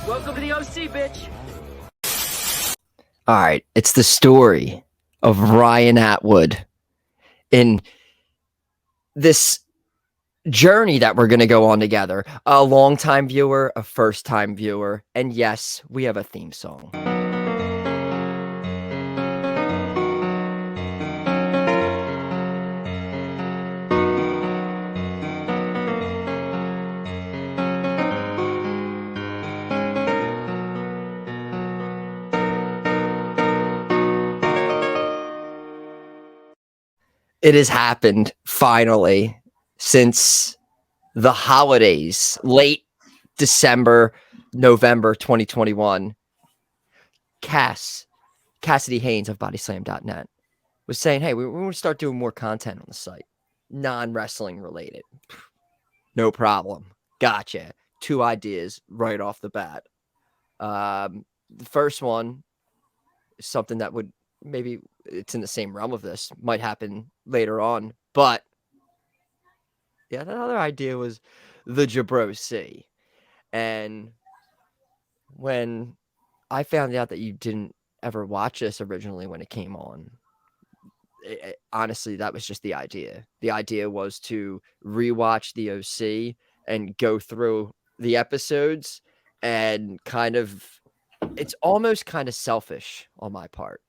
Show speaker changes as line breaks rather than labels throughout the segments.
Welcome to the OC, bitch.
All right, it's the story of Ryan Atwood in this journey that we're going to go on together. A long-time viewer, a first-time viewer, and yes, we have a theme song. It has happened finally since the holidays, late December, November 2021. Cassidy Haynes of bodyslam.net was saying, hey, we want to start doing more content on the site, non-wrestling related. No problem. Gotcha. 2 ideas right off the bat. The first one is something that would maybe it's in the same realm of this, might happen later on, but yeah, the other idea was the jaBRO.C. And when I found out that you didn't ever watch this originally when it came on, honestly, that was just the idea. The idea was to rewatch the OC and go through the episodes and kind of, it's almost kind of selfish on my part,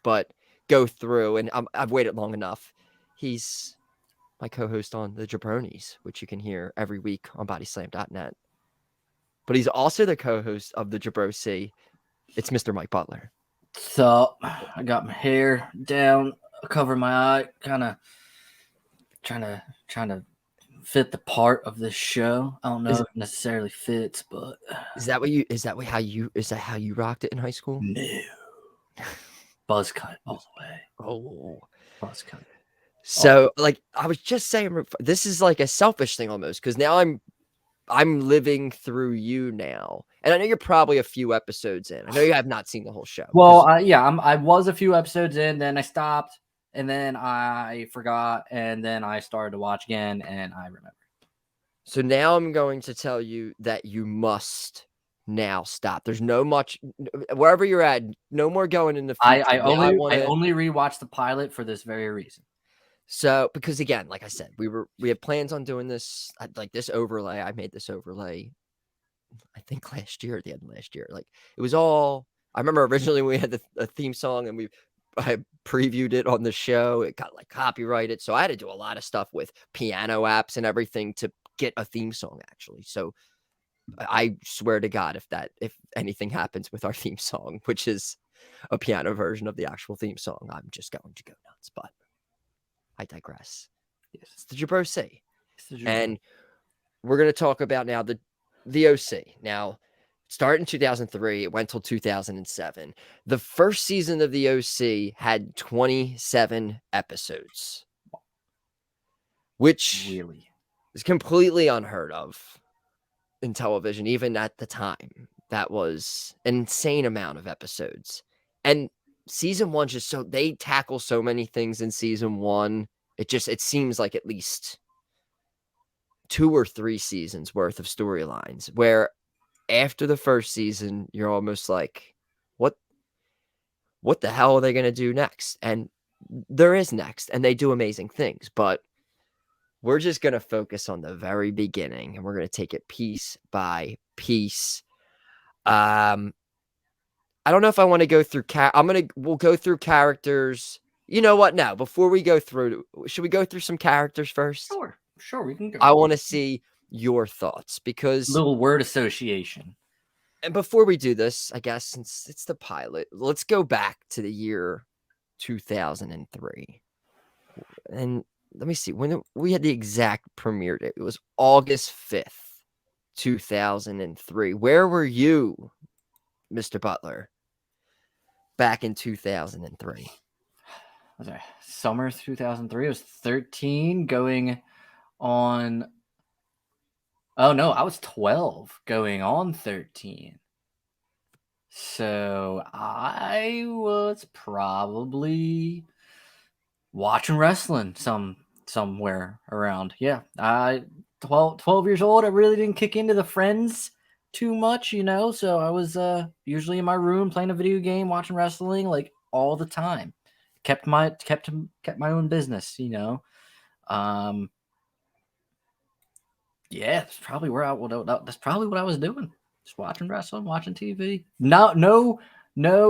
but go through, and I've waited long enough. He's my co-host on the Jabronis, which you can hear every week on bodyslam.net. But he's also the co-host of the jaBRO.C. It's Mr. Mike Butler.
So I got my hair down, cover my eye, kind of trying to fit the part of this show. I don't know if it necessarily fits, but
is that how you rocked it in high school?
No. Buzz cut all the way.
Oh,
buzz cut.
So like I was just saying, this is like a selfish thing almost, because now I'm living through you now, and I know you're probably a few episodes in. I know you have not seen the whole show.
Well, I was a few episodes in, then I stopped, and then I forgot, and then I started to watch again, and I remember.
So now I'm going to tell you that you must now stop. There's no much wherever you're at. No more going in the future.
I only rewatched the pilot for this very reason.
So, because again, like I said, we had plans on doing this, like this overlay. I made this overlay, I think last year, at the end of last year. Like it was all. I remember originally we had a theme song, and I previewed it on the show. It got like copyrighted, so I had to do a lot of stuff with piano apps and everything to get a theme song actually. So I swear to God, if anything happens with our theme song, which is a piano version of the actual theme song, I'm just going to go nuts. But I digress. Yes, it's the jaBRO.C. And we're going to talk about now the OC. Now, it started in 2003. It went till 2007. The first season of the OC had 27 episodes, which
really
is completely unheard of in television, even at the time. That was an insane amount of episodes. And season 1 just they tackle so many things in season 1. It seems like at least 2 or 3 seasons worth of storylines, where after the first season, you're almost like, what the hell are they going to do next? And there is next, and they do amazing things, but we're just going to focus on the very beginning, and we're going to take it piece by piece. I don't know if I want to go through we'll go through characters. You know what? Now, before we go through, should we go through some characters first?
Sure, we can go.
I want to see your thoughts, because
little word association.
And before we do this, I guess since it's the pilot, let's go back to the year 2003. And let me see when we had the exact premiere date. It was August 5th, 2003. Where were you, Mr. Butler, back in 2003?
Was it summer 2003? I was 13 going on. Oh no, I was 12 going on 13. So I was probably watching wrestling somewhere around. Yeah, 12 years old. I really didn't kick into the Friends too much, so I was usually in my room playing a video game, watching wrestling like all the time. Kept my own business, Um Yeah, that's probably that's probably what I was doing. Just watching wrestling, watching TV. No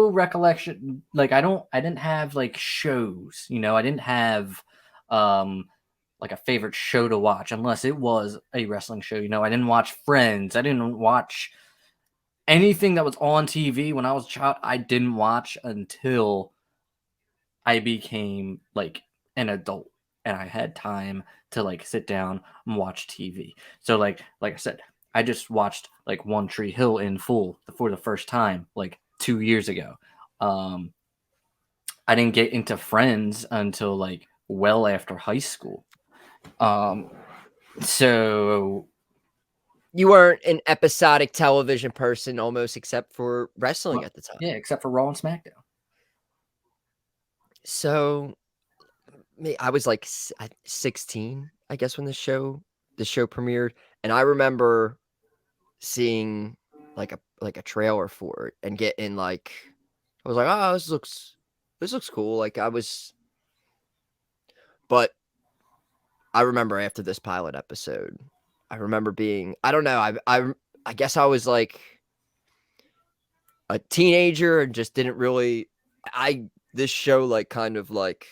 recollection. Like I didn't have like shows, I didn't have like a favorite show to watch unless it was a wrestling show. I didn't watch Friends. I didn't watch anything that was on TV when I was a child. I didn't watch until I became like an adult and I had time to like sit down and watch TV. So like I said, I just watched like One Tree Hill in full for the first time like 2 years ago. Um I didn't get into Friends until like well after high school. So
You weren't an episodic television person almost except for wrestling at the time.
yeah, except for Raw and SmackDown.
So, I was like 16, I guess, when the show premiered, and I remember seeing like a trailer for it and getting like I was like, "Oh, this looks cool." Like but I remember after this pilot episode, I remember being I don't know, I guess I was like a teenager and just didn't really this show like kind of like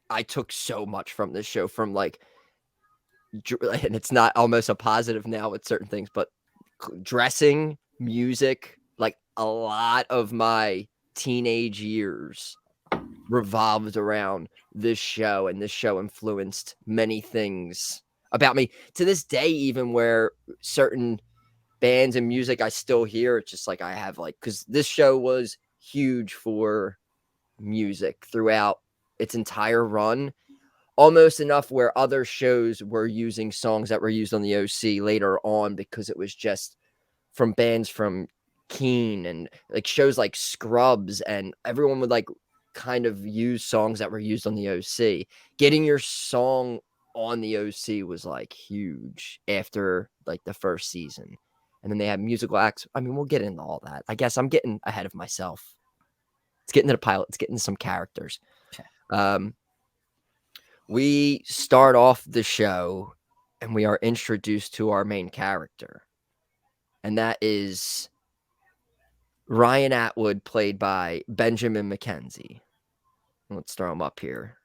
I took so much from this show from like and it's not almost a positive now with certain things, but dressing, music, like a lot of my teenage years revolved around this show, and this show influenced many things about me to this day, even where certain bands and music I still hear. It's just like I have like, because this show was huge for music throughout its entire run, almost enough where other shows were using songs that were used on the OC later on because it was just from bands from Keen and like shows like Scrubs, and everyone would like kind of use songs that were used on the OC. Getting your song on the OC was like huge after like the first season. And then they had musical acts. I mean, we'll get into all that. I guess I'm getting ahead of myself. Let's get into the pilot. Let's get into some characters.
Okay.
We start off the show and we are introduced to our main character. And that is Ryan Atwood, played by Benjamin McKenzie. Let's throw him up here.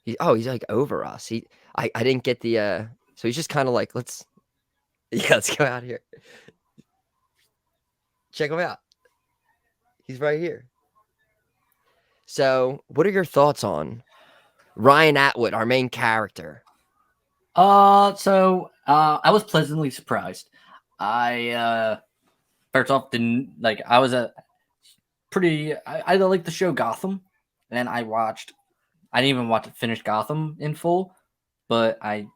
He's like over us. I didn't get the so he's just kind of like let's go out here. Check him out. He's right here. So, what are your thoughts on Ryan Atwood, our main character?
I was pleasantly surprised. I first off didn't like I was a pretty I like the show Gotham, and I didn't even watch finish Gotham in full, but I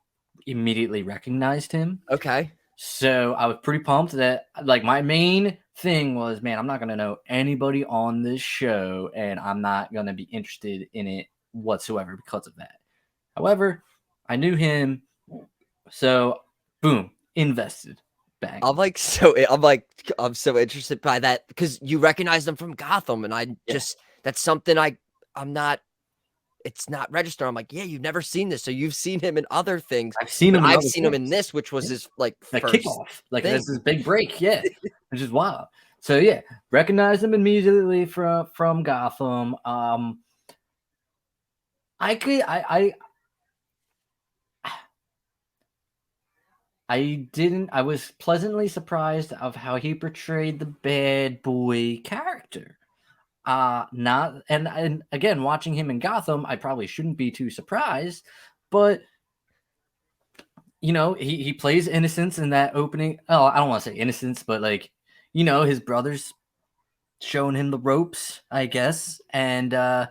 immediately recognized him.
Okay.
So I was pretty pumped that like my main thing was, man, I'm not gonna know anybody on this show, and I'm not gonna be interested in it whatsoever because of that. However, I knew him, so boom, invested. Bang.
I'm so interested by that because you recognize them from Gotham, and that's something I'm not. It's not registered. I'm like, yeah, you've never seen this, so you've seen him in other things.
I've seen him.
I've seen him in this, which was his like
the
first
kickoff. Like
thing.
this is big break, yeah, which is wild. So yeah, recognize him immediately from Gotham. I was pleasantly surprised of how he portrayed the bad boy character. Not and again, watching him in Gotham, I probably shouldn't be too surprised, but he plays innocence in that opening. Oh, I don't want to say innocence, but like, his brother's showing him the ropes, I guess, and I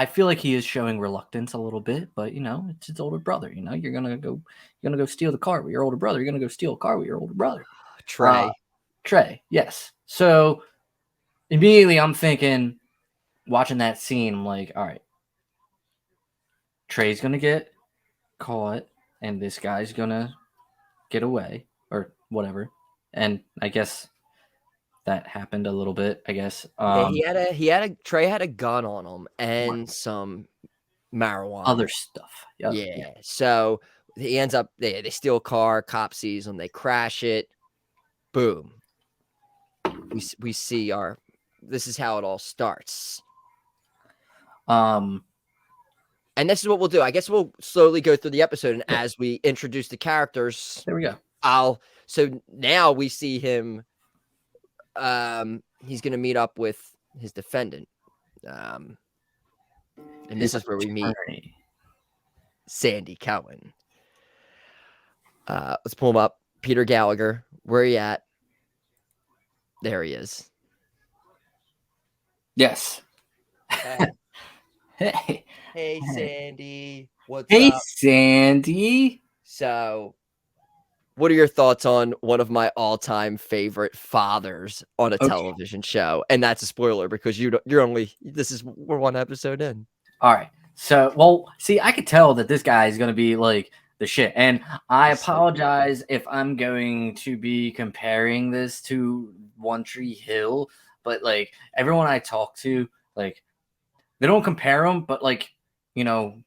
feel like he is showing reluctance a little bit, but it's his older brother. You're gonna go steal the car with your older brother. You're gonna go steal a car with your older brother. Trey, yes. So immediately I'm thinking, watching that scene, I'm like, all right, Trey's gonna get caught, and this guy's gonna get away, or whatever. And I guess that happened a little bit, I guess.
Yeah, Trey had a gun on him and some marijuana.
Other stuff. Yep.
Yeah. So he ends up they steal a car, cop sees them, they crash it. Boom. We see this is how it all starts.
Um
And this is what we'll do. I guess we'll slowly go through the episode, and as we introduce the characters,
there we go.
So now we see him. He's going to meet up with his defendant. And this is where we meet Sandy Cowan. Let's pull him up. Peter Gallagher. Where are you at? There he is.
Yes.
Hey, Sandy. What's
Hey,
up?
Sandy.
So, what are your thoughts on one of my all-time favorite fathers on a television show? And that's a spoiler because we're one episode in.
All right. So, well, see, I could tell that this guy is going to be like the shit. And I apologize if I'm going to be comparing this to One Tree Hill, but like everyone I talk to, like they don't compare them, but like, you know,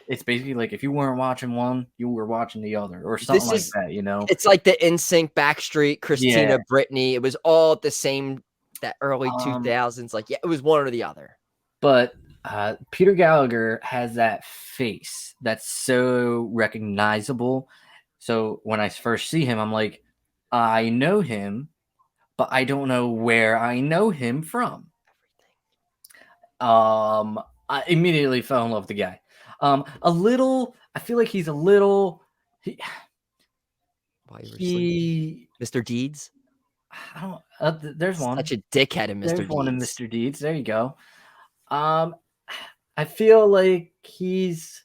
it's basically like if you weren't watching one, you were watching the other or something like that, you know?
It's like the NSYNC, Backstreet, Christina, Britney. It was all the same, that early 2000s. Like, yeah, it was one or the other.
But Peter Gallagher has that face that's so recognizable. So when I first see him, I'm like, I know him, but I don't know where I know him from. I immediately fell in love with the guy. I feel like he's a little.
Why you were sleeping? Mr. Deeds?
I don't. There's one.
Such a dickhead in Mr. Deeds.
There's one in Mr. Deeds. There you go. I feel like he's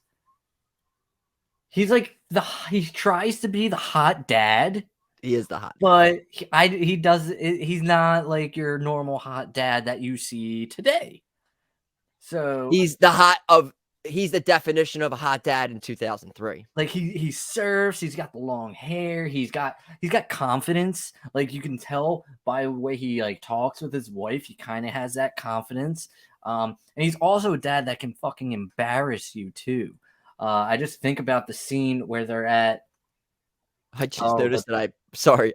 like he tries to be the hot dad.
He is the hot
but he's not like your normal hot dad that you see today. So
he's the definition of a hot dad in 2003.
Like he surfs, he's got the long hair, he's got confidence. Like you can tell by the way he like talks with his wife, he kind of has that confidence. And he's also a dad that can fucking embarrass you too. I just think about the scene where they're at.
I just noticed that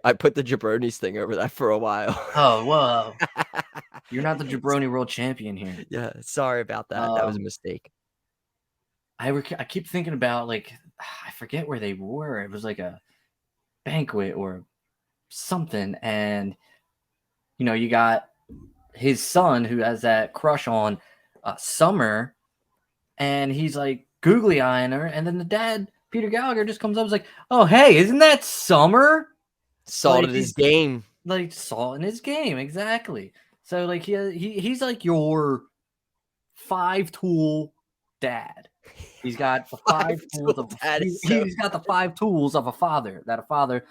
I put the jaBRO.C thing over that for a while.
Oh, whoa. You're not the jaBRO.C world champion here.
Yeah, sorry about that. That was a mistake.
I keep thinking about, like, I forget where they were. It was like a banquet or something. And, you know, you got his son who has that crush on Summer. And he's like googly eyeing her. And then the dad, Peter Gallagher, just comes up and is like, oh, hey, isn't that Summer?
Salt in his game.
Like, salt in his game. Exactly. So, like, he's like your 5-tool dad. He's got the he's got the 5 tools of a father that a father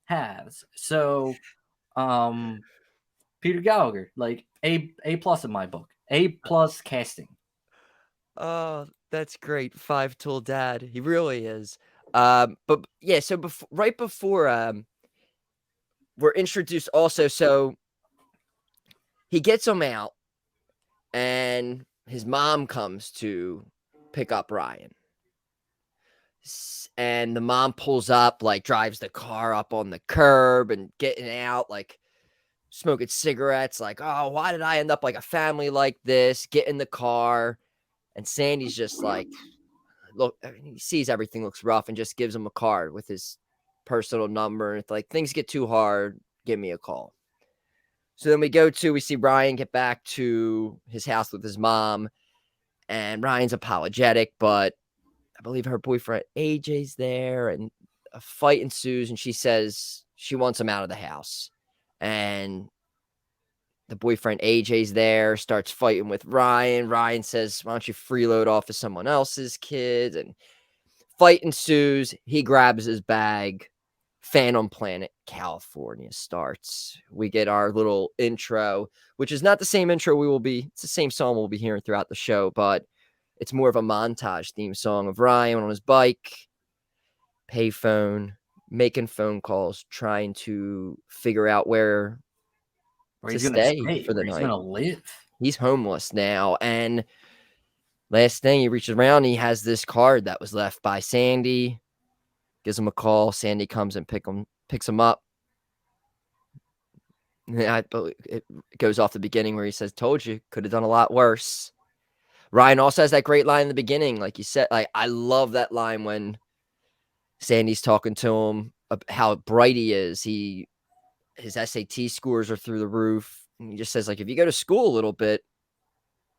has. So, Peter Gallagher, like A+ in my book. A+ casting.
Oh, that's great. 5-tool dad. He really is. But yeah, so right before we're introduced also, so he gets him out and his mom comes to pick up Ryan. And the mom pulls up, like drives the car up on the curb and getting out, like smoking cigarettes, like, oh, why did I end up like a family like this? Get in the car. And Sandy's just like, look, he sees everything looks rough and just gives him a card with his personal number. And it's like, things get too hard, give me a call. So then we see Ryan get back to his house with his mom. And Ryan's apologetic, but I believe her boyfriend AJ's there, and a fight ensues, and she says she wants him out of the house. And the boyfriend AJ's there, starts fighting with Ryan. Ryan says, why don't you freeload off of someone else's kids? And fight ensues. He grabs his bag. Phantom Planet, California starts. We get our little intro, which is not the same intro it's the same song we'll be hearing throughout the show, but it's more of a montage theme song of Ryan on his bike, payphone, making phone calls, trying to figure out where to
he's gonna
stay
stay,
for the
where he's
night.
gonna live.
He's homeless now, and last thing, he reaches around, he has this card that was left by Sandy, gives him a call. Sandy comes and picks him up. Yeah, it goes off the beginning where he says, "Told you, could have done a lot worse." Ryan also has that great line in the beginning, like you said. Like, I love that line when Sandy's talking to him about how bright he is. His SAT scores are through the roof. And he just says, like, if you go to school a little bit,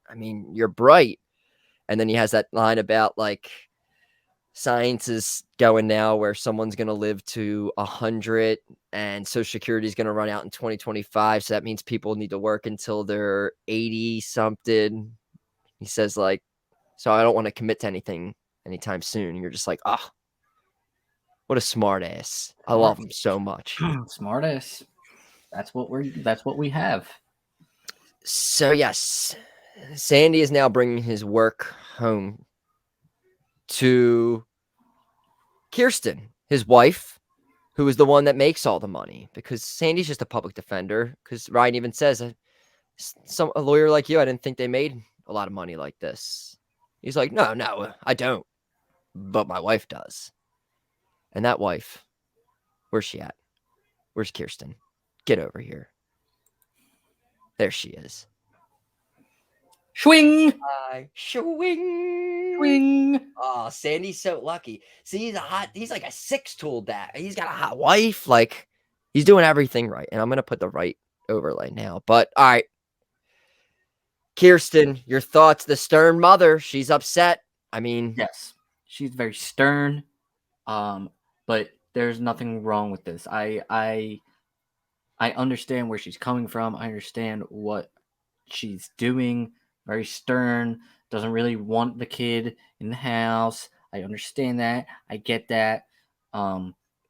I mean, you're bright. And then he has that line about, like, science is going now where someone's going to live to 100 and Social Security is going to run out in 2025. So that means people need to work until they're 80 something. He says, like, so I don't want to commit to anything anytime soon. And you're just like, oh, what a smart ass. I love him so much.
Smart ass. That's what we have.
So yes, Sandy is now bringing his work home to Kirsten, his wife, who is the one that makes all the money, because Sandy's just a public defender. Because Ryan even says, a lawyer like you, I didn't think they made a lot of money like this. He's like, no, I don't, but my wife does. And that wife, where's she at? Where's Kirsten? Get over here. There she is.
Swing!
Swing!
Swing!
Oh, Sandy's so lucky. See, he's like a 6-tool dad. He's got a hot wife. Like, he's doing everything right. And I'm going to put the right overlay now. But, all right. Kirsten, your thoughts? The stern mother, she's upset. I mean,
yes, she's very stern. But there's nothing wrong with this. I understand where she's coming from. I understand what she's doing. Very stern. Doesn't really want the kid in the house. I understand that. I get that.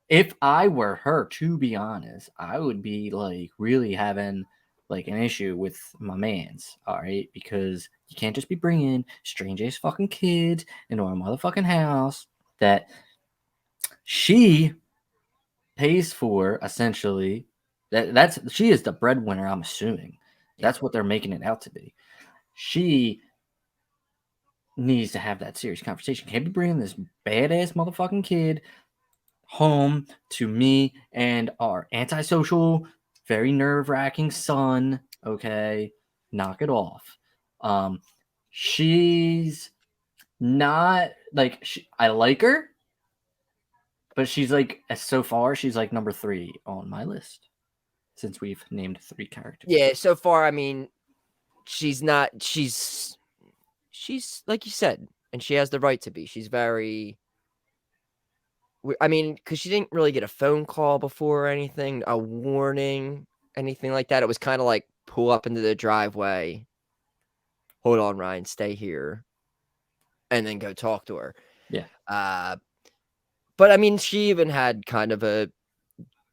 If I were her, to be honest, I would be like really having like an issue with my man's, all right? Because you can't just be bringing strange ass fucking kids into our motherfucking house that she pays for, essentially. That's she is the breadwinner, I'm assuming. That's what they're making it out to be. She needs to have that serious conversation. Can't be bringing this badass motherfucking kid home to me and our antisocial, very nerve-wracking son. Okay, knock it off. She's not like I like her, but she's like so far she's like number 3 on my list since we've named 3 characters.
yeah, so far, I mean, she's not, she's like you said, and she has the right to be. She's very, I mean, because she didn't really get a phone call before or anything, a warning, anything like that. It was kind of like pull up into the driveway. Hold on, Ryan, stay here. And then go talk to her.
Yeah.
But I mean, she even had kind of a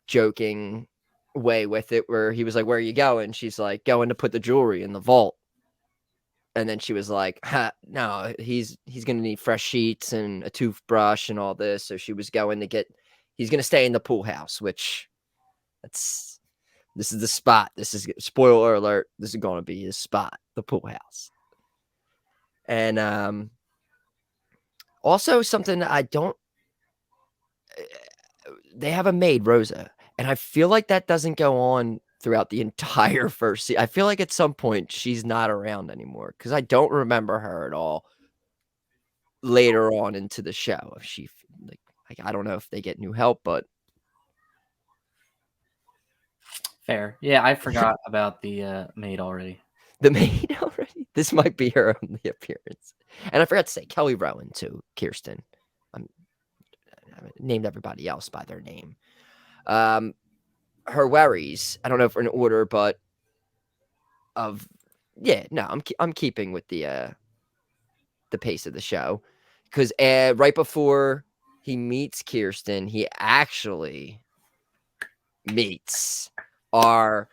joking way with it where he was like, "Where are you going?" She's like, "Going to put the jewelry in the vault." And then she was like, no, he's going to need fresh sheets and a toothbrush and all this. So she was going to he's going to stay in the pool house, which this is the spot. This is, spoiler alert, this is going to be his spot, the pool house. And also something that they have a maid, Rosa. And I feel like that doesn't go on throughout the entire first season. I feel like at some point she's not around anymore because I don't remember her at all later on into the show. If she, like I don't know if they get new help, but
Fair. Yeah, I forgot about the maid already.
the maid already. This might be her only appearance. And I forgot to say Kelly Rowan too, Kirsten. I named everybody else by their name. Her worries, I don't know if in order, but I'm keeping with the pace of the show because right before he meets Kirsten, he actually meets our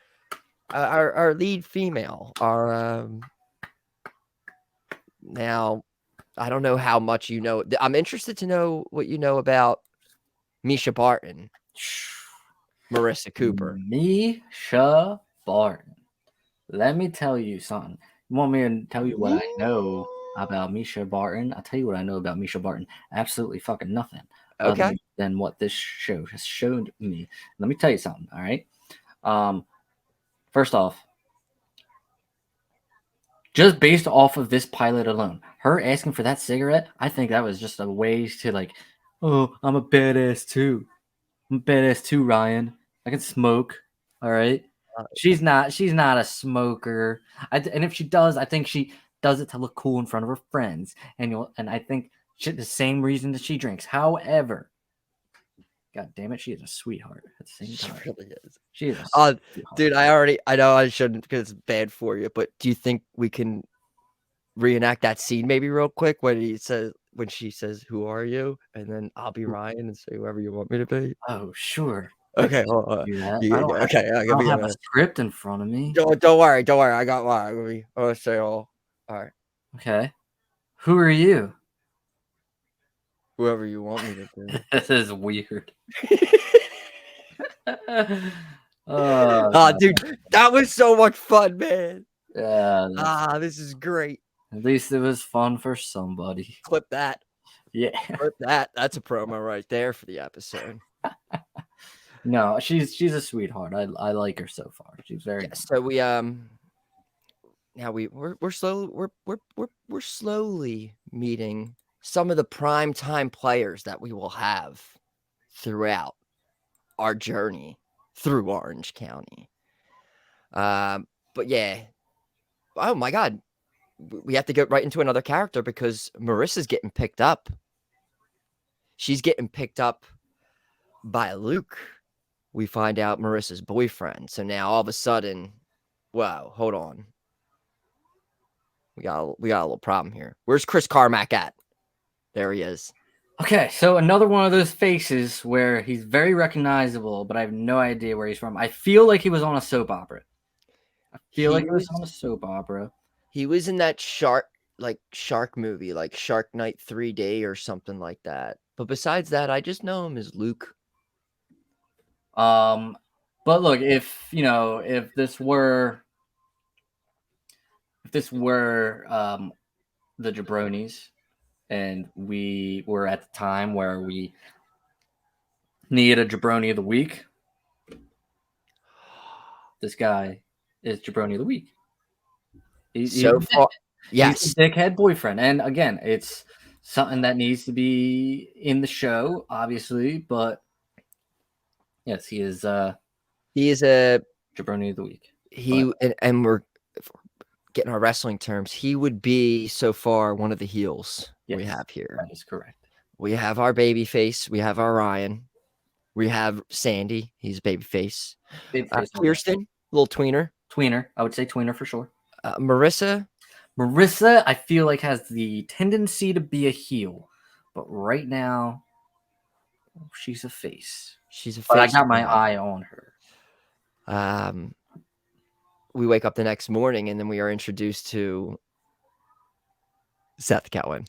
lead female. Now I don't know how much you know. I'm interested to know what you know about Misha Barton, Marissa Cooper.
Misha Barton. Let me tell you something. You want me to tell you what I know about Misha Barton? I'll tell you what I know about Misha Barton. Absolutely fucking nothing other
Okay.
than what this show has showed me. Let me tell you something, all right? First off, just based off of this pilot alone, her asking for that cigarette, I think that was just a way to like, oh, I'm a badass too. I'm a badass too, Ryan. I can smoke. All right.
Uh,
She's not a smoker. And if she does, I think she does it to look cool in front of her friends. And I think the same reason that she drinks. However, God damn it, she is a sweetheart at the same
She
time.
really is.
She is a
Uh,
sweetheart.
dude, I know I shouldn't because it's bad for you, but do you think we can reenact that scene maybe real quick when she says, "Who are you?" And then I'll be Ryan and say whoever you want me to be.
Oh, sure. I
Okay,
can
hold on.
do that.
You okay,
I don't have a script in front of me.
don't worry, don't worry. I got one. I'm gonna say all right.
Okay. Who are you?
Whoever you want me to be.
This is weird. Oh,
Dude, that was so much fun, man.
yeah.
This is great.
At least it was fun for somebody.
Clip that.
Yeah.
Clip that. That's a promo right there for the episode.
No, she's a sweetheart. I like her so far. She's very
Yeah, so now we're slowly meeting some of the prime time players that we will have throughout our journey through Orange County. But yeah, oh my God, we have to get right into another character because Marissa's getting picked up. She's getting picked up by Luke. We find out Marissa's boyfriend. So now all of a sudden, wow, hold on. We got a little problem here. Where's Chris Carmack at? There he is.
Okay, so another one of those faces where he's very recognizable, but I have no idea where he's from. I feel like he was on a soap opera. He was on a soap opera.
He was in that shark movie, like Shark Night 3D or something like that. But besides that, I just know him as Luke.
But look, if this were the jabronis, and we were at the time where we needed a jabroni of the week, this guy is jabroni of the week. He's
So far, yes,
he's a dickhead boyfriend, and again, it's something that needs to be in the show, obviously. But yes, he is
he is a
jabroni of the week.
and we're getting our wrestling terms. He would be so far one of the heels we
Yes,
have here.
that is correct.
We have our baby face. We have our Ryan. We have Sandy. He's a baby face. Kirsten, little tweener.
Tweener. I would say tweener for sure.
Marissa,
I feel like has the tendency to be a heel, but right now she's a face.
she's a face.
But I got my eye on her.
We wake up the next morning and then we are introduced to Seth Cowan.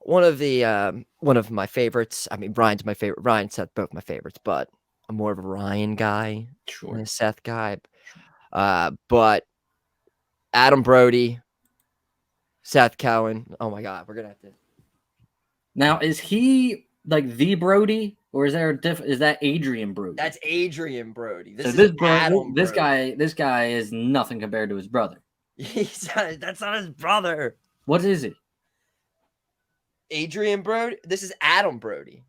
One of my favorites. I mean, Ryan's my favorite. Ryan, Seth, both my favorites, but I'm more of a Ryan guy than a Seth guy. But Adam Brody, Seth Cowan. Oh my God, we're gonna have to.
Now, is he like the Brody, or is there is that Adrian Brody?
That's Adrian Brody.
This guy is nothing compared to his brother.
That's not his brother.
What is it?
Adrian Brody. This is Adam Brody.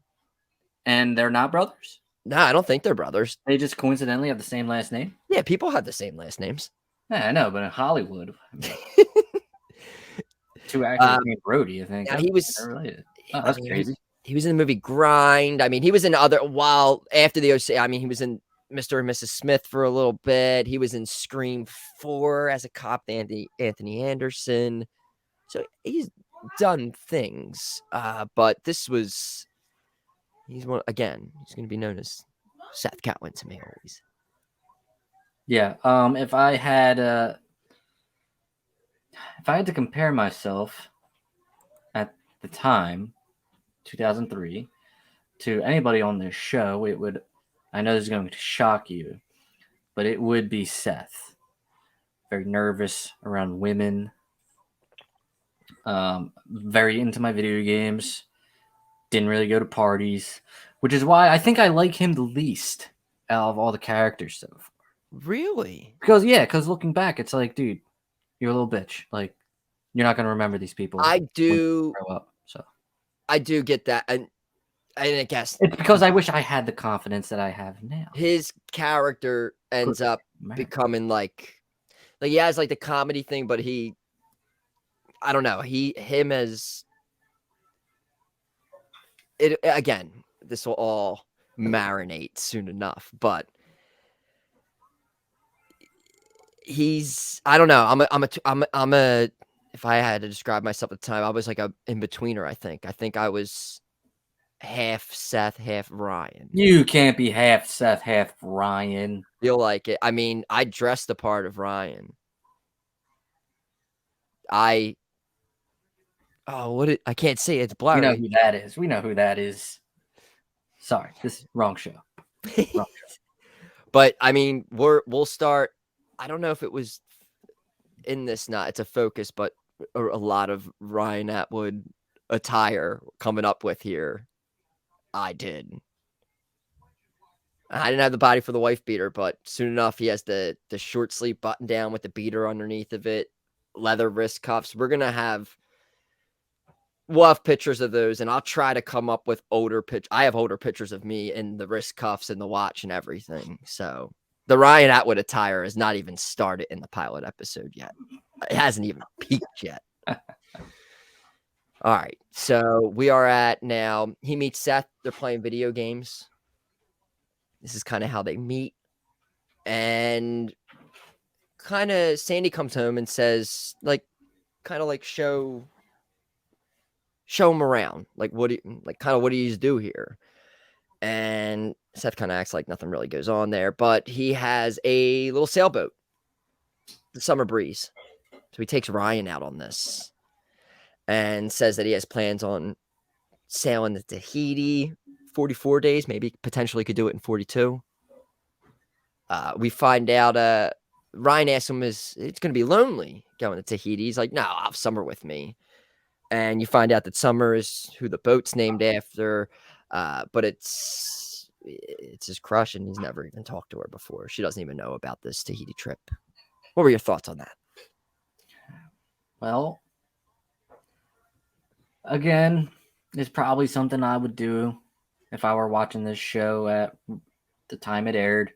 And they're not brothers?
No, I don't think they're brothers.
They just coincidentally have the same last name?
Yeah, people have the same last names.
Yeah, I know, but in Hollywood, two actors named Brody, I think.
Yeah, he was
related. Oh, that's crazy.
He was in the movie Grind. I mean, he was in after the OC. I mean, he was in Mr. and Mrs. Smith for a little bit. He was in Scream 4 as a cop, Anthony Anderson. So he's done things. But he's going to be known as Seth Cowan to me always.
Yeah. If I had to compare myself at the time, 2003, to anybody on this show, it would, I know this is going to shock you, but it would be Seth. Very nervous around women. Very into my video games. Didn't really go to parties, which is why I think I like him the least out of all the characters so far.
Really?
Because looking back, it's like, dude, you're a little bitch. Like, you're not going to remember these people
I
when
do
you grow up. So
I do get that, and I guess
it's because I wish I had the confidence that I have now.
his character ends up becoming like he has like the comedy thing, but I don't know, him as it again. This will all marinate soon enough, but I don't know. I'm a. If I had to describe myself at the time, I was like a in-betweener, I think. I think I was half Seth, half Ryan.
You can't be half Seth, half Ryan.
Feel like it. I mean, I dressed the part of Ryan. I can't say it's blurry.
We know who that is. We know who that is. Sorry, this wrong show. Wrong show.
But I mean, we'll start. I don't know if it was in this. Not it's a focus, but a lot of Ryan Atwood attire coming up with here. I did. I didn't have the body for the wife beater, but soon enough, he has the short sleeve button down with the beater underneath of it, leather wrist cuffs. We'll have pictures of those, and I'll try to come up with I have older pictures of me in the wrist cuffs and the watch and everything. So the Ryan Atwood attire has not even started in the pilot episode yet. It hasn't even peaked yet. All right. So we are at now. He meets Seth. They're playing video games. This is kind of how they meet. And kind of Sandy comes home and says, like, kind of like show him around. Like, what do you do here? And Seth kind of acts like nothing really goes on there, but he has a little sailboat, the Summer Breeze. So he takes Ryan out on this and says that he has plans on sailing to Tahiti 44 days, maybe potentially could do it in 42. We find out Ryan asks him, it's going to be lonely going to Tahiti. He's like, no, I'll have Summer with me. And you find out that Summer is who the boat's named after, but it's his crush, and he's never even talked to her before. She doesn't even know about this Tahiti trip. What were your thoughts on that?
Well, again, it's probably something I would do if I were watching this show at the time it aired.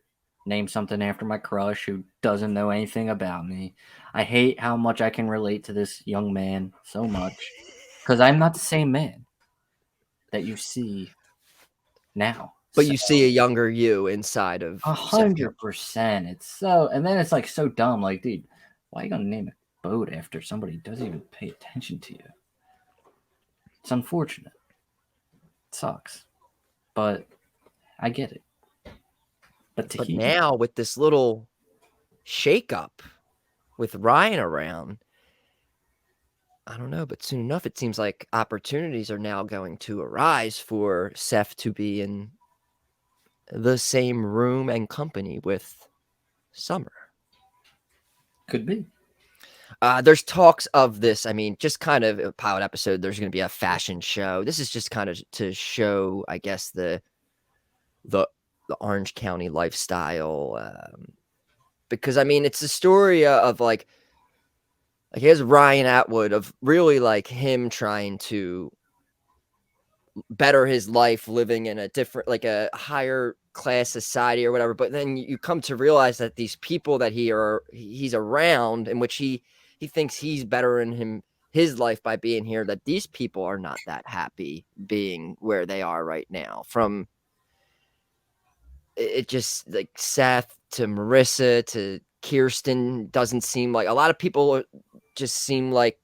Name something after my crush who doesn't know anything about me. I hate how much I can relate to this young man so much because I'm not the same man that you see now.
But you see a younger you inside of
100%. It's so, and then it's like so dumb. Like, dude, why are you gonna name a boat after somebody who doesn't even pay attention to you? It's unfortunate. It sucks, but I get it. But
now with this little shakeup with Ryan around, I don't know, but soon enough, it seems like opportunities are now going to arise for Seth to be in the same room and company with Summer.
Could be.
There's talks of this. I mean, just kind of a pilot episode. There's going to be a fashion show. This is just kind of to show, I guess, the Orange County lifestyle. Because I mean, it's a story of like here's Ryan Atwood of really like him trying to better his life, living in a different, like a higher class society or whatever. But then you come to realize that these people that he's around, in which he thinks he's better in his life by being here, that these people are not that happy being where they are right now. From it just like Seth to Marissa to Kirsten doesn't seem like a lot of people just seem like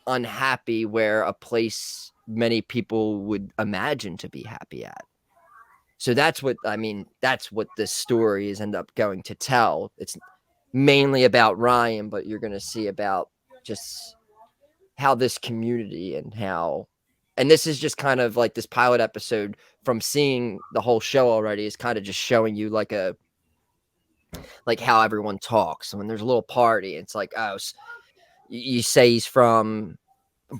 unhappy where a place many people would imagine to be happy at. So that's what this story is end up going to tell. It's mainly about Ryan, but you're going to see about just how this community and how And this is just kind of like this pilot episode from seeing the whole show already is kind of just showing you like how everyone talks. So when there's a little party, it's like, oh, you say he's from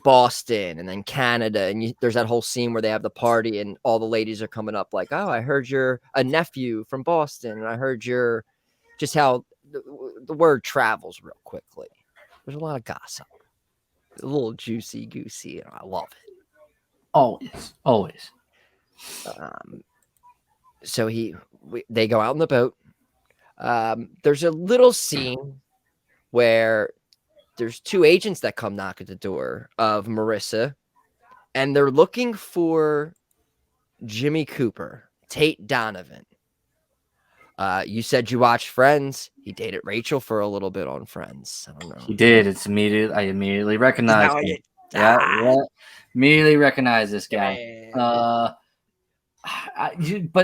Boston and then Canada, and there's that whole scene where they have the party and all the ladies are coming up like, oh, I heard you're a nephew from Boston, and I heard you're just how the word travels real quickly. There's a lot of gossip, a little juicy goosey, and I love it.
Always.
So they go out on the boat. There's a little scene where there's two agents that come knock at the door of Marissa, and they're looking for Jimmy Cooper, Tate Donovan. You said you watched Friends. He dated Rachel for a little bit on Friends. I don't know.
He did. I immediately recognized him. Yeah. Immediately recognized this guy. But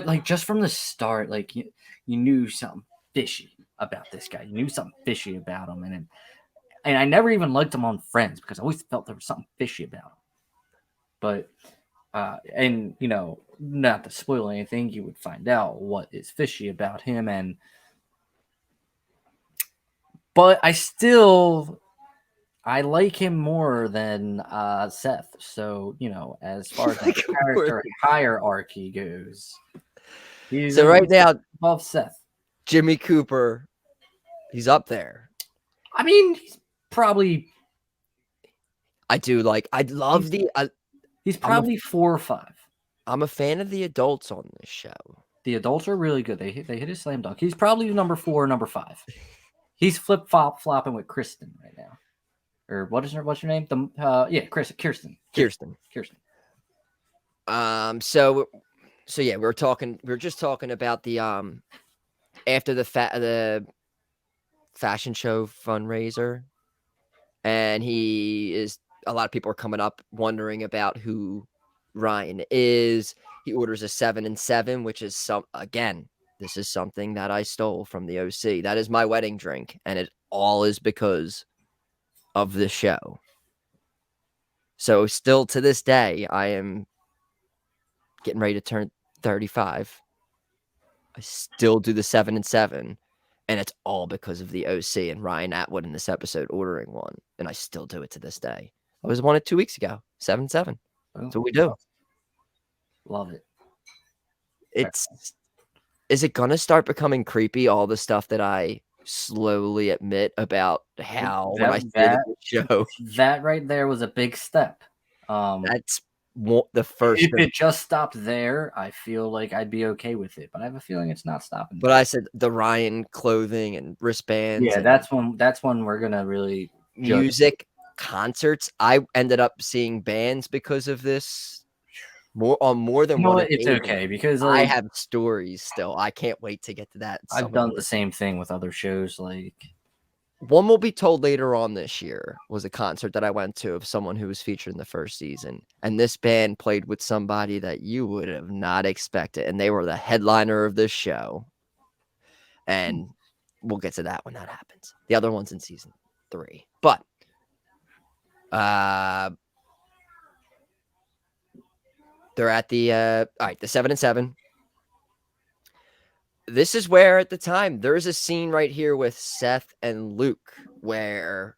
like just from the start, like you knew something fishy about this guy. You knew something fishy about him, and I never even liked him on Friends because I always felt there was something fishy about him. But and you know, not to spoil anything, you would find out what is fishy about him, but I like him more than Seth. So, you know, as far as the character hierarchy goes, he's
right now
above Seth.
Jimmy Cooper, he's up there.
I mean, he's probably.
He's
probably 4 or 5.
I'm a fan of the adults on this show.
The adults are really good. They hit a slam dunk. He's probably number 4 or number 5. He's flopping with Kristen right now. Or what's your name? Kirsten.
So yeah, we were just talking about the after the fashion show fundraiser, and a lot of people are coming up wondering about who Ryan is. He orders a 7-7, which is this is something that I stole from the OC. That is my wedding drink, and it all is because of the show. So still to this day, I am getting ready to turn 35. I still do the 7-7, and it's all because of the OC and Ryan Atwood in this episode ordering one, and I still do it to this day. I was on it 2 weeks ago, 7-7. That's what we do.
Love it.
Is it gonna start becoming creepy? All the stuff that I slowly admit about how when I see the show,
that right there was a big step.
That's the first.
If it just stopped there, I feel like I'd be okay with it. But I have a feeling it's not stopping.
But I said the Ryan clothing and wristbands.
Yeah, that's when we're gonna really
music concerts. I ended up seeing bands because of this. More than one.
It's okay because
I have stories still. I can't wait to get to that.
I've done the same thing with other shows. Like
one will be told later on this year was a concert that I went to of someone who was featured in the first season, and this band played with somebody that you would have not expected, and they were the headliner of this show. And we'll get to that when that happens. The other one's in season 3, but they're at the all right, the 7-7. This is where at the time there's a scene right here with Seth and Luke where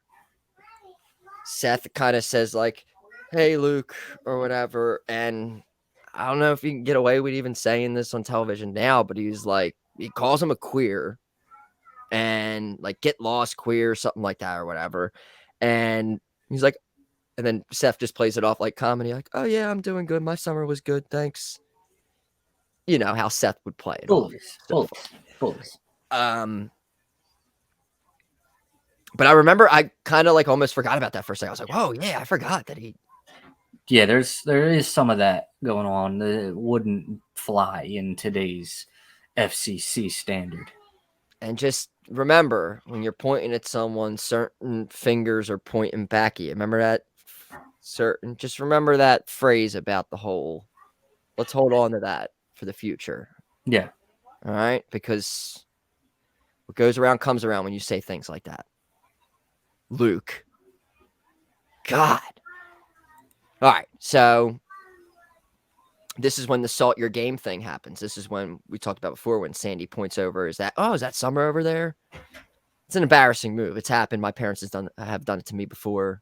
Seth kind of says like, "Hey Luke," or whatever, and I don't know if you can get away with even saying this on television now, but he calls him a queer and like get lost queer, something like that or whatever. And he's like, and then Seth just plays it off like comedy, like, "Oh yeah, I'm doing good. My summer was good, thanks." You know how Seth would play it.
Always.
But I remember I kind of like almost forgot about that for a second. I was like, "Whoa, yeah, I forgot that he."
Yeah, there is some of that going on that wouldn't fly in today's FCC standard.
And just remember, when you're pointing at someone, certain fingers are pointing back at you. Remember that? Just remember that phrase about the whole. Let's hold on to that for the future.
Yeah.
All right? Because what goes around comes around when you say things like that. Luke. God. All right. So this is when the salt your game thing happens. This is when we talked about before when Sandy points over. Is that Summer over there? It's an embarrassing move. It's happened. My parents have done it to me before.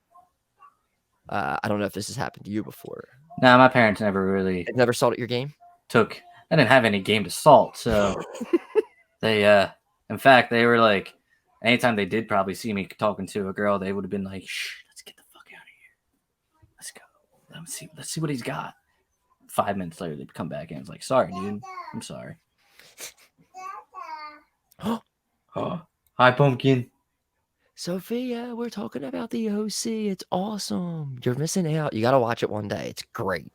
I don't know if this has happened to you before.
No, my parents never really
Never salted your game?
I didn't have any game to salt, so they in fact they were like, anytime they did probably see me talking to a girl, they would have been like, shh, let's get the fuck out of here. Let's go. Let's see what he's got. 5 minutes later they'd come back and it's like, sorry, dude. I'm sorry. Oh, hi, Pumpkin.
Sophia, we're talking about the OC. It's awesome. You're missing out. You got to watch it one day. It's great.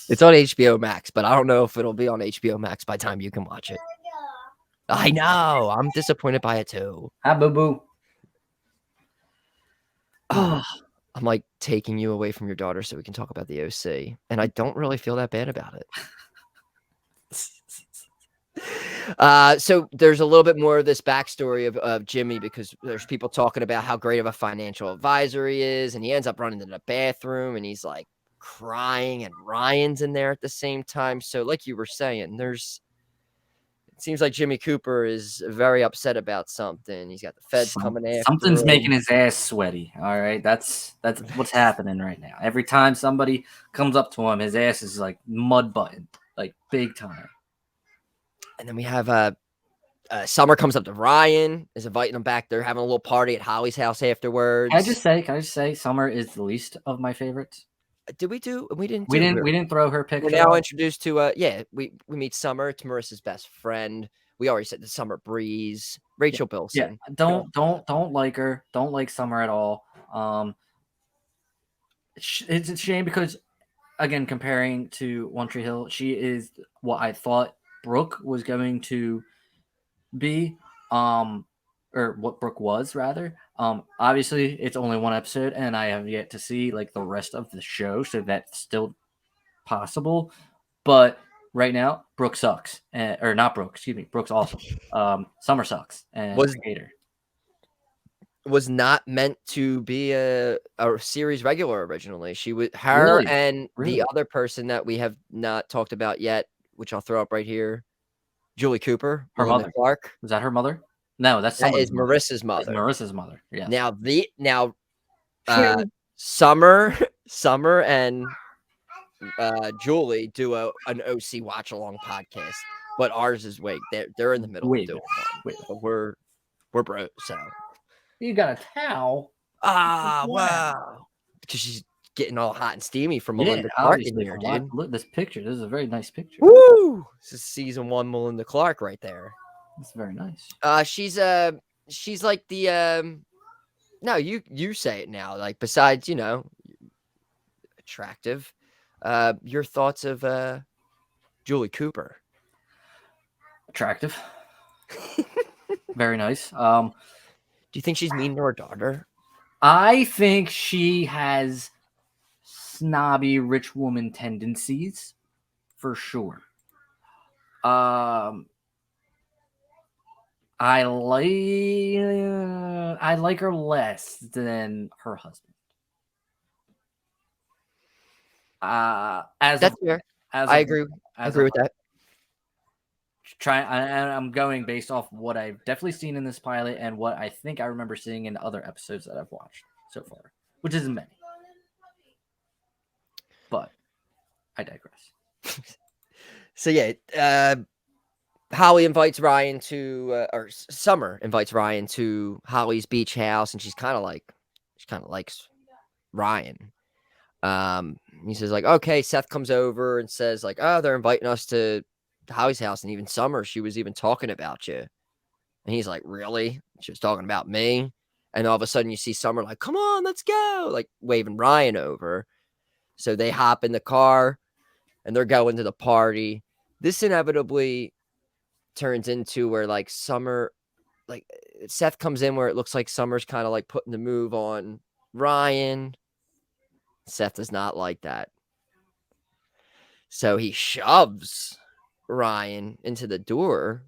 It's on HBO Max, but I don't know if it'll be on HBO Max by the time you can watch it. I know. I'm disappointed by it too.
Hi, boo boo.
I'm like taking you away from your daughter so we can talk about the OC, and I don't really feel that bad about it. So there's a little bit more of this backstory of Jimmy, because there's people talking about how great of a financial advisor he is, and he ends up running to the bathroom and he's like crying, and Ryan's in there at the same time. So like you were saying, it seems like Jimmy Cooper is very upset about something. He's got the feds coming after
something's
him.
making his ass sweaty. All right, that's what's happening right now. Every time somebody comes up to him, his ass is like mud button, like big time.
And then we have Summer comes up to Ryan, is inviting him back. They're having a little party at Holly's house afterwards.
Can I just say, Summer is the least of my favorites.
Did we do? We didn't.
We didn't throw her picture.
We're now introduced to we meet Summer. It's Marissa's best friend. We already said the Summer Breeze. Rachel Bilson.
Yeah, don't like her. Don't like Summer at all. It's a shame because, again, comparing to One Tree Hill, she is what I thought Brooke was going to be, or what Brooke was rather. Obviously it's only one episode, and I have yet to see like the rest of the show, so that's still possible. But right now, Brooke sucks, or not Brooke. Excuse me, Brooke's awesome. Summer sucks, and I hate her.
Was not meant to be a series regular originally. She was the other person that we have not talked about yet, which I'll throw up right here. Julie Cooper,
her
Melinda
mother.
Clark.
Was that her mother? No, that
is Marissa's mother.
Marissa's mother. Yeah.
Now, Summer and Julie do an OC watch along podcast, but ours is they're in the middle of doing one. But we're bro. So
you got a towel.
Wow. Because she's getting all hot and steamy from Melinda Clark in here, dude.
Look at this picture. This is a very nice picture.
Woo! This is season 1 Melinda Clark right there.
That's very nice.
She's like the no, you say it now. Like, besides, attractive. Your thoughts of Julie Cooper?
Attractive. Very nice.
Do you think she's mean to her daughter?
I think she has snobby rich woman tendencies, for sure. I like her less than her husband.
That's fair. I agree. I agree with that.
I'm going based off what I've definitely seen in this pilot and what I think I remember seeing in other episodes that I've watched so far, which isn't many. But I digress.
So yeah, Holly invites Ryan to, or Summer invites Ryan to Holly's beach house, and she kind of likes Ryan. He says like, okay, Seth comes over and says like, oh, they're inviting us to Holly's house, and even Summer, she was even talking about you. And he's like, really? She was talking about me? And all of a sudden you see Summer like, come on, let's go, like waving Ryan over. So they hop in the car and they're going to the party. This inevitably turns into where like Summer, like Seth comes in where it looks like Summer's kind of like putting the move on Ryan. Seth does not like that. So he shoves Ryan into the door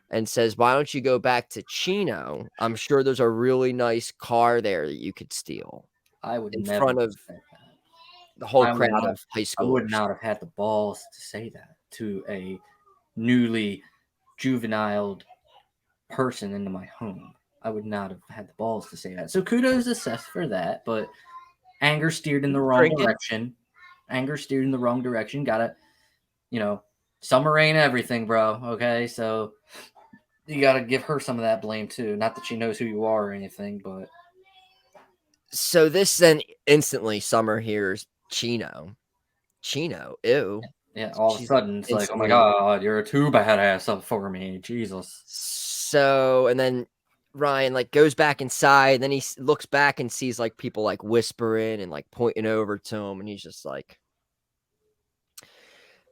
and says, why don't you go back to Chino? I'm sure there's a really nice car there that you could steal.
I would
in
never
front of the whole
I would
crowd
not
of high
I would
schoolers.
not have had the balls to say that to a newly juvenile person into my home. I would not have had the balls to say that. So kudos to Seth for that, but anger steered in the wrong
Drinking.
direction. Anger steered in the wrong direction. Gotta, summer ain't everything, bro. Okay, so you gotta give her some of that blame too. Not that she knows who you are or anything, but
So this then instantly Summer hears Chino. Chino, ew.
yeah, all of a
She's
sudden it's like, oh my
instantly
god, you're too badass up for me, Jesus.
so, and then Ryan like goes back inside. Then he looks back and sees like people like whispering and like pointing over to him, and he's just like,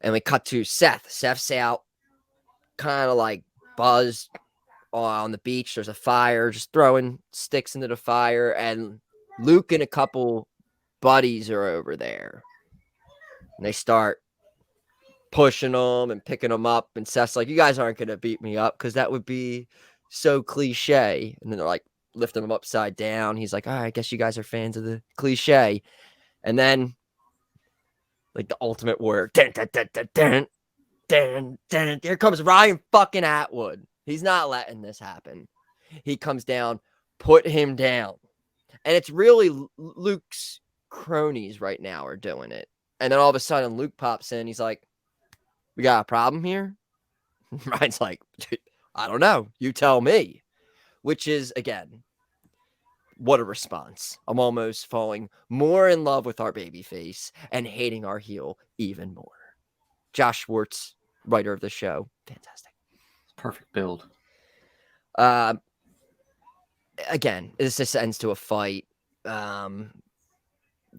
and we cut to Seth. Seth's out, kind of like buzzed on the beach. There's a fire, just throwing sticks into the fire, and Luke and a couple buddies are over there, and they start pushing them and picking them up. And Seth's like, "You guys aren't gonna beat me up because that would be so cliche." And then they're like lifting him upside down. He's like, "All right, I guess you guys are fans of the cliche." And then like the ultimate word, dun, dun, dun, dun, dun, dun, dun. Here comes Ryan fucking Atwood. He's not letting this happen. He comes down, put him down. And it's really Luke's cronies right now are doing it. And then all of a sudden Luke pops in. He's like, "We got a problem here?" Ryan's like, "I don't know. You tell me." Which is, again, what a response. I'm almost falling more in love with our baby face and hating our heel even more. Josh Schwartz, writer of the show. Fantastic.
Perfect build.
Again, this just ends to a fight.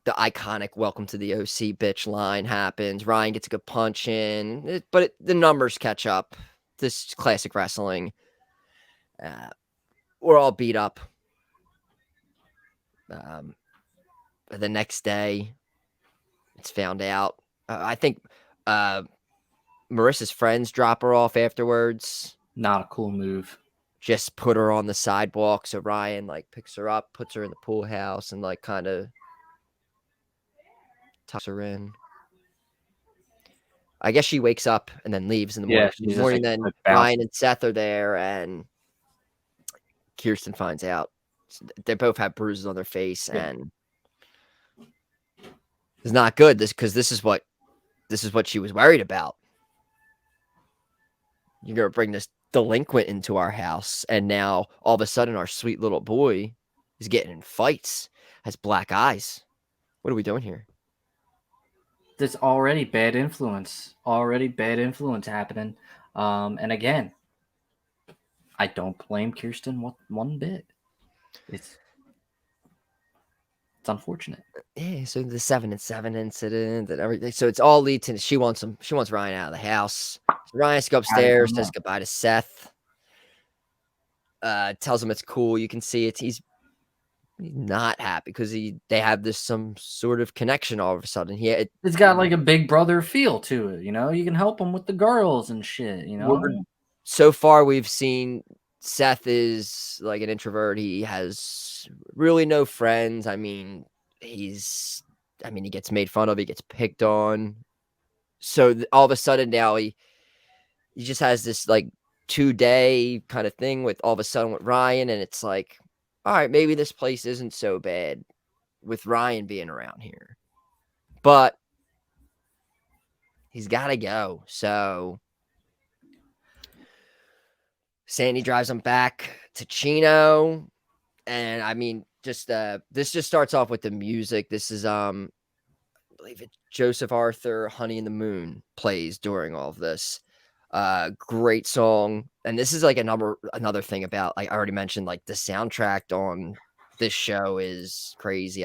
The iconic "Welcome to the OC, bitch" line happens. Ryan gets a good punch in, but the numbers catch up. This classic wrestling. We're all beat up. The next day, it's found out. I think Marissa's friends drop her off afterwards.
Not a cool move.
Just put her on the sidewalk. So Ryan like picks her up, puts her in the pool house, and like kind of tucks her in. I guess she wakes up and then leaves in the morning.
Yeah,
In the morning, then Ryan and Seth are there, and Kirsten finds out. They both have bruises on their face, and it's not good. Because this is what she was worried about. You're gonna bring this delinquent into our house, and now all of a sudden our sweet little boy is getting in fights, has black eyes. What are we doing here?
There's already bad influence happening. And again, I don't blame Kirsten one bit. It's unfortunate.
Yeah, so the 7-7 incident and everything. So it's all leads to she wants Ryan out of the house. So Ryan has to go upstairs, says goodbye to Seth. Tells him it's cool. You can see he's not happy because they have some sort of connection all of a sudden.
It's got like a big brother feel to it, you can help him with the girls and shit,
So far we've seen Seth is like an introvert. He has really no friends. I mean, he gets made fun of, he gets picked on. So all of a sudden now he just has this like 2-day kind of thing with all of a sudden with Ryan, and it's like, all right, maybe this place isn't so bad with Ryan being around here. But he's got to go. So Sandy drives him back to Chino. And I mean, this just starts off with the music. This is, I believe it's Joseph Arthur, Honey in the Moon plays during all of this. Great song. And this is like another thing about, like I already mentioned, like the soundtrack on this show is crazy.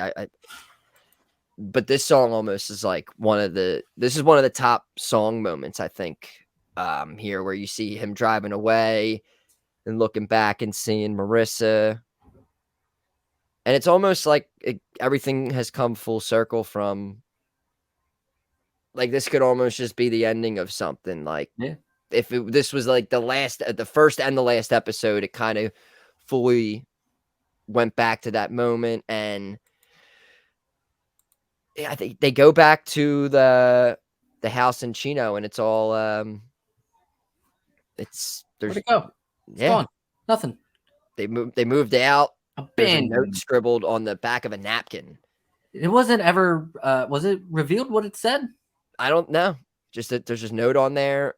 But this song almost is like one of the top song moments, I think, here, where you see him driving away and looking back and seeing Marissa. And it's almost like everything has come full circle from, like, this could almost just be the ending of something. Like, if this was like the first and the last episode, it kind of fully went back to that moment. And I think they go back to the house in Chino, and it's all
Where'd
there's
it go? It's
yeah,
gone. Nothing.
they moved out. There's a note
Abandoned.
scribbled on the back of a napkin.
It wasn't ever. Was it revealed what it said?
I don't know. Just that there's this note on there,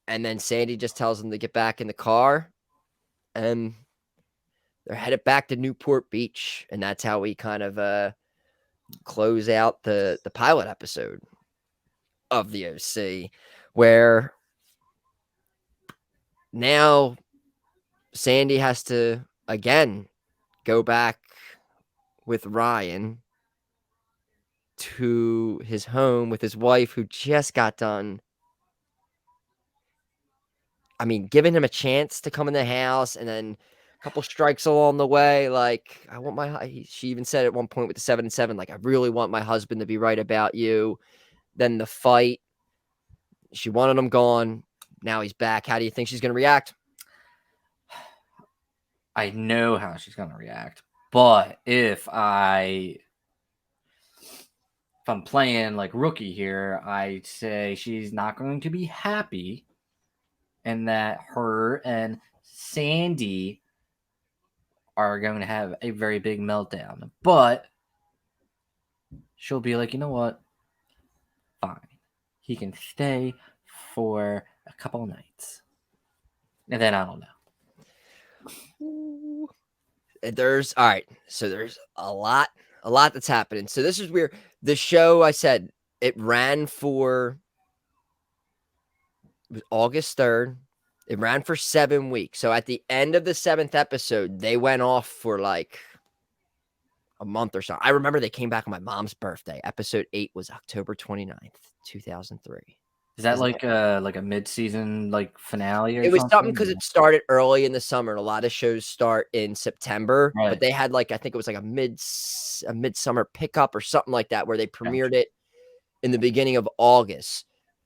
and then Sandy just tells them to get back in the car, and they're headed back to Newport Beach, and that's how we kind of close out the pilot episode of the OC, where now Sandy has to again go back with Ryan to his home with his wife, who just got done. I mean, giving him a chance to come in the house, and then a couple strikes along the way. Like, I want she even said at one point with the 7-7, like, I really want my husband to be right about you. Then the fight, she wanted him gone. Now he's back. How do you think she's going to react?
I know how she's gonna react, but if I'm playing like rookie here, I'd say she's not going to be happy, and that her and Sandy are going to have a very big meltdown. But she'll be like, you know what? Fine, he can stay for a couple of nights, and then I don't know.
There's all right. So there's a lot that's happening. So this is weird. The show, I said, it ran for August 3rd. It ran for 7 weeks. So at the end of the 7th episode, they went off for like a month or so. I remember they came back on my mom's birthday. Episode 8 was October 29th, 2003.
Is that like a mid-season like finale or
It was something
something?
because it started early in the summer, and a lot of shows start in September. But
Right.
they had like, I think it was like a midsummer pickup or something like that, where they premiered it in the beginning of August.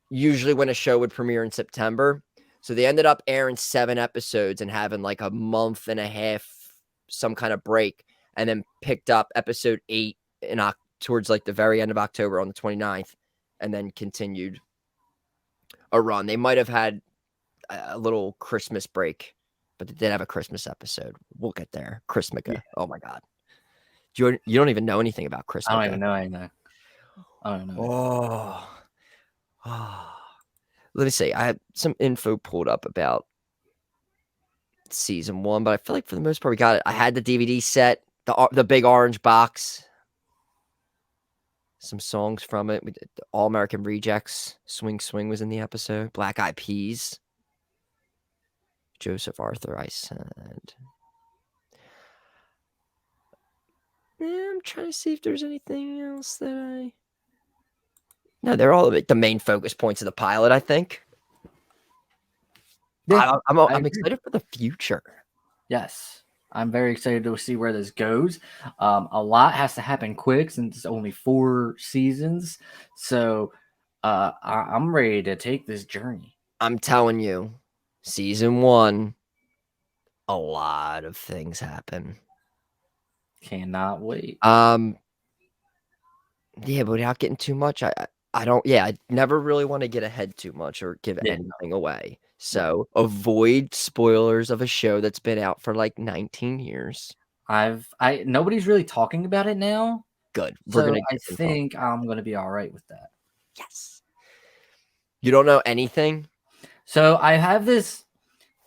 Usually when a show would premiere in September. So they ended up airing 7 episodes and having like a month and a half, some kind of break, and then picked up episode 8 towards like the very end of October on the 29th, and then continued a run. They might have had a little Christmas break, but they did have a Christmas episode. We'll get there. Chrismica.
Yeah.
Oh my God. You don't even know anything about Chrismica.
I don't even know anything. I don't know.
Oh. Let me see. I have some info pulled up about season 1, but I feel like for the most part we got it. I had the DVD set, the big orange box, some songs from it. We did the All American Rejects. Swing Swing was in the episode. Black Eyed Peas. Joseph Arthur, I said. Yeah, I'm trying to see if there's anything else that No, they're all the main focus points of the pilot, I think.
Yeah,
I'm excited for the future.
Yes, I'm very excited to see where this goes. A lot has to happen quick since it's only 4 seasons. So I'm ready to take this journey.
I'm telling you, season 1, a lot of things happen.
Cannot wait.
Yeah, but without getting too much, I don't. Yeah, I never really want to get ahead too much or give anything away. So avoid spoilers of a show that's been out for like 19 years.
Nobody's really talking about it now.
Good.
So I think I'm gonna be all right with that.
Yes. You don't know anything?
So I have this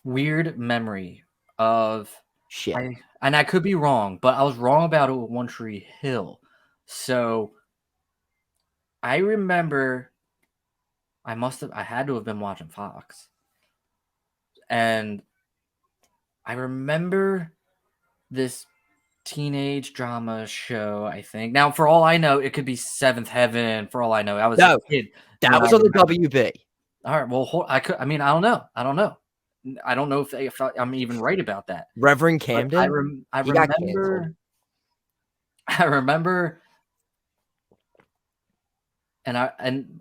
weird memory of
Shit.
and I could be wrong, but I was wrong about it with One Tree Hill. So I remember I had to have been watching Fox. And I remember this teenage drama show, I think. Now, for all I know, it could be Seventh Heaven. For all I know, I was a kid.
That was on the WB.
All right. Well, I don't know. I don't know if I'm even right about that.
Reverend Camden.
I remember, and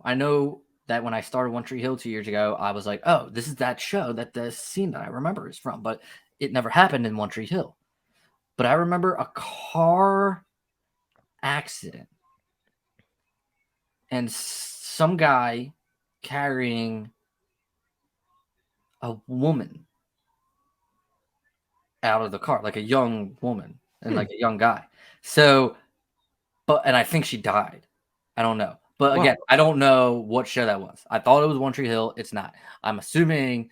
I know that when I started One Tree Hill 2 years ago, I was like, oh, this is that show that the scene that I remember is from, but it never happened in One Tree Hill. But I remember a car accident and some guy carrying a woman out of the car, like a young woman and like a young guy. So, and I think she died. I don't know. But
Wow.
again, I don't know what show that was. I thought it was One Tree Hill. It's not. I'm assuming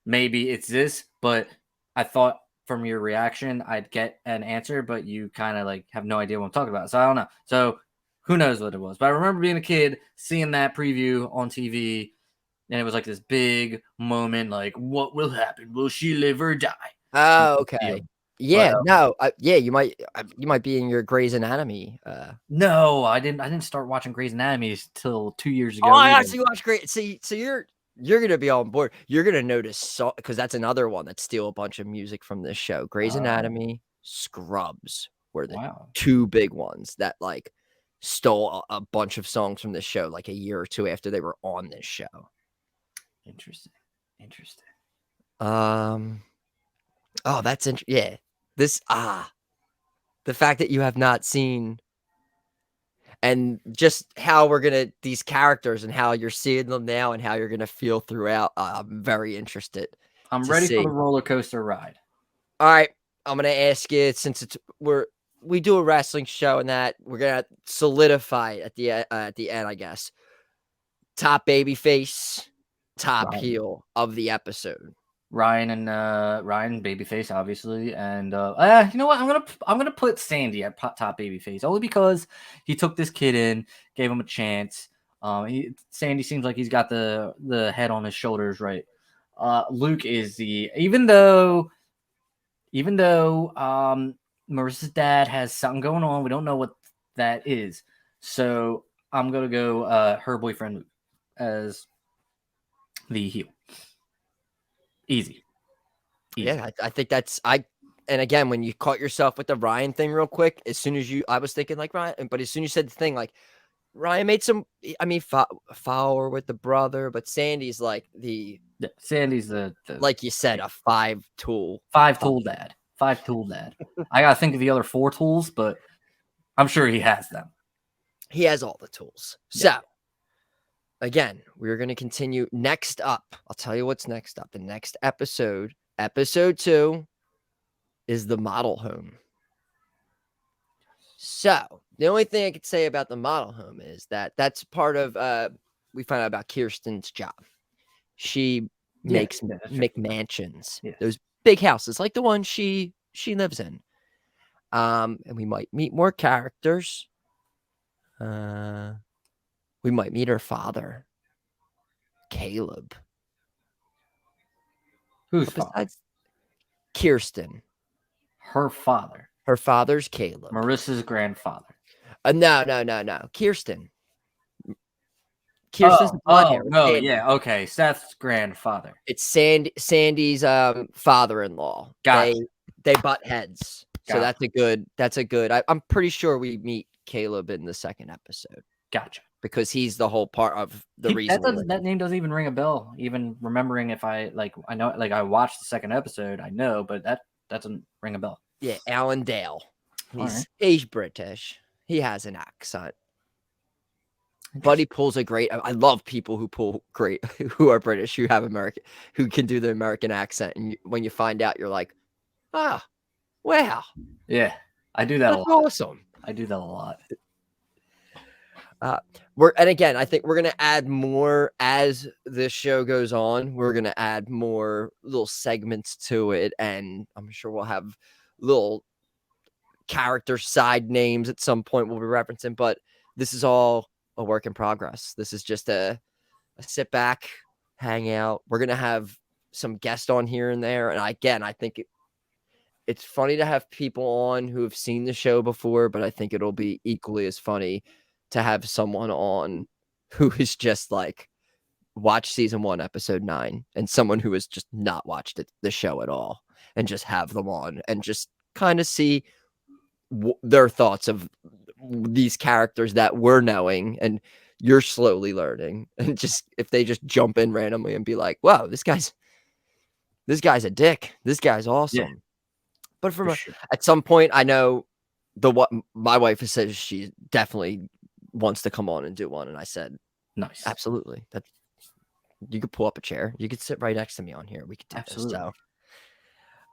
maybe it's this, but I thought from your reaction I'd get an answer, but you kind of like have no idea what I'm talking about. So I don't know. So who knows what it was? But I remember being a kid, seeing that preview on TV, and it was like this big moment, like what will happen? Will she live or die?
Oh, okay.
But
Yeah, no, yeah, you might be in your Grey's Anatomy.
no, I didn't. I didn't start watching Grey's Anatomy till 2 years
Oh,
ago
I
either.
actually watch Grey. See, so you're gonna be on board. You're gonna notice because that's another one that steal a bunch of music from this show. Grey's Anatomy, Scrubs were the
Wow,
two big ones that like stole a bunch of songs from this show like a year or two after they were on this show.
interesting, interesting.
Um, oh, that's interesting. Yeah, this the fact that you have not seen and just how we're gonna these characters and how you're seeing them now and how you're gonna feel throughout. I'm very interested
I'm
to
ready for
see.
the roller coaster ride.
All right, I'm gonna ask you since we do a wrestling show and that we're gonna solidify it at the end, I guess. Top babyface, top
Ryan,
heel of the episode.
Ryan babyface, obviously, and you know what? I'm gonna put Sandy at top babyface only because he took this kid in, gave him a chance. Sandy seems like he's got the head on his shoulders, right? Luke is even though Marissa's dad has something going on, we don't know what that is. So I'm gonna go her boyfriend Luke as the heel. Easy.
Yeah, I think that's and again, when you caught yourself with the Ryan thing real quick, as soon as I was thinking like Ryan, but as soon as you said the thing, like Ryan made some, I mean, foul with the brother, but Sandy's like
Yeah, Sandy's the
like you said, a five tool.
five tool dad. Five tool dad. I gotta think of the other four tools, but I'm sure he has them.
He has all the tools.
Yeah.
So again, we're going to continue next up. I'll tell you what's next up. The next episode, episode 2, is the model home. So the only thing I could say about the model home is that that's part of we found out about Kirsten's job. She makes McMansions,
Yes.
those big houses like the one she lives in. And we might meet more characters. We might meet her father, Caleb.
Whose
But
father?
besides Kirsten,
Her father.
her father's Caleb.
Marissa's grandfather.
No. Kirsten's the blonde hair.
No,
Sandy.
yeah, okay. Seth's grandfather.
It's Sandy's father-in-law.
Gotcha.
They butt heads. So
Gotcha.
that's a good. I'm pretty sure we meet Caleb in the second episode
Gotcha.
because he's the whole part of the reason.
That name doesn't even ring a bell. Even remembering if I know I watched the second episode, I know, but that doesn't ring a bell.
Yeah, Alan Dale. He's British. He has an accent. But he pulls a great. I love people who pull great, who are British, who have American, who can do the American accent. And when you find out, you're like, wow.
Yeah, I do that
That's
a lot.
awesome.
I do that a lot.
And again, I think we're gonna add more as this show goes on. We're gonna add more little segments to it, and I'm sure we'll have little character side names at some point we'll be referencing. But this is all a work in progress. This is just a sit back, hang out. We're gonna have some guests on here and there, and I think it's funny to have people on who have seen the show before, but I think it'll be equally as funny to have someone on who is just like watch season 1, episode 9, and someone who has just not watched the show at all, and just have them on and just kind of see their thoughts of these characters that we're knowing and you're slowly learning, and just if they just jump in randomly and be like, wow, this guy's a dick. This guy's awesome.
Yeah.
But at some point, I know what my wife has said, she's definitely wants to come on and do one, and I said,
Nice.
absolutely. That you could pull up a chair. You could sit right next to me on here. We could do
Absolutely.
this. So,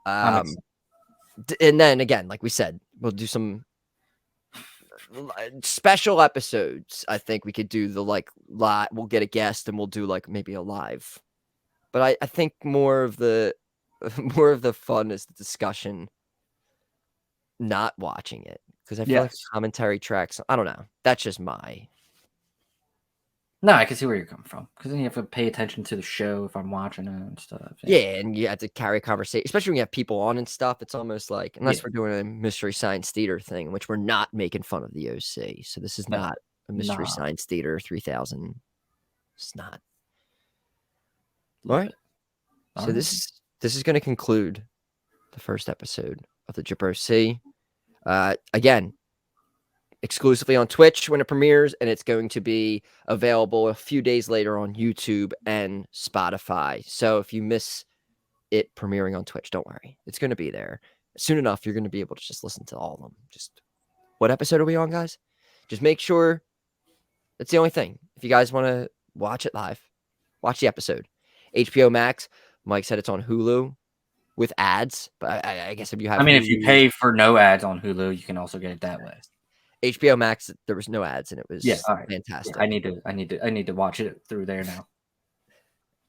I'm excited.
and then again, like we said, we'll do some special episodes. I think we could do the like live. We'll get a guest and we'll do like maybe a live. But I think more of the fun is the discussion, not watching it, because I feel like
Yes.
commentary tracks. I don't know. That's just my.
No, I can see where you're coming from, because then you have to pay attention to the show if I'm watching it and stuff.
Yeah, and you have to carry a conversation, especially when you have people on and stuff. It's almost like, unless
Yeah.
we're doing a Mystery Science Theater thing, in which we're not making fun of the OC. So this is
No.
not a Mystery
Nah.
Science Theater 3000. It's not. All
Love
right.
it. All
So
right.
this is going to conclude the first episode of the jaBRO.C. Again, exclusively on Twitch when it premieres, and it's going to be available a few days later on YouTube and Spotify. So if you miss it premiering on Twitch, don't worry. It's going to be there. Soon enough, you're going to be able to just listen to all of them. Just what episode are we on, guys? Just make sure. That's the only thing. If you guys want to watch it live, watch the episode. HBO Max. Mike said it's on Hulu with ads, but I guess if you have,
I mean,
Hulu,
if you pay for no ads on Hulu, you can also get it that way.
HBO Max, there was no ads, and it was
Yeah, all right.
fantastic.
Yeah, I need to watch it through there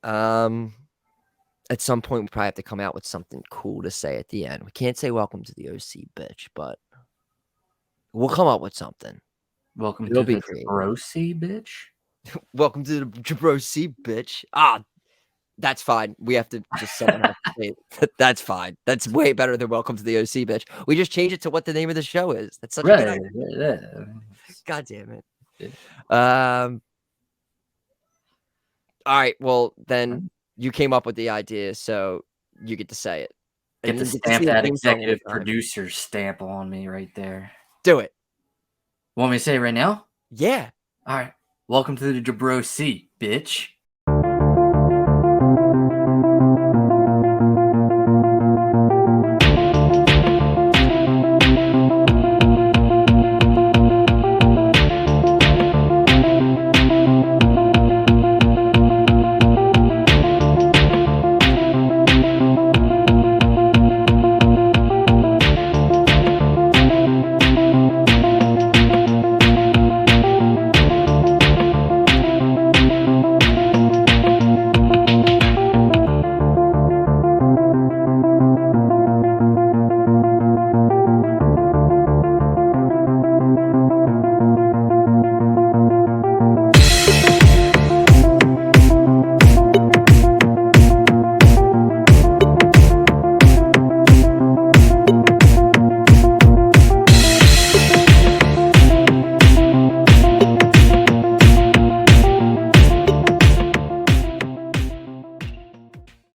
now.
At some point, we probably have to come out with something cool to say at the end. We can't say "Welcome to the OC, bitch," but we'll come up with something.
Welcome
It'll
to
be
the
creative.
jaBRO.C, bitch.
Welcome to the jaBRO.C, bitch. That's fine. We have to just someone have to say it. That's fine. That's way better than "Welcome to the OC, bitch." We just change it to what the name of the show is. That's such a good idea.
Yeah.
God damn it.
Yeah.
All right. Well, then you came up with the idea, so you get to say it.
Get
And
to
you get to
stamp
see the
that
theme song one more
executive
time.
producer stamp on me right there.
Do it.
Want me to say it right now?
Yeah.
All right. Welcome to the jaBRO.C, bitch.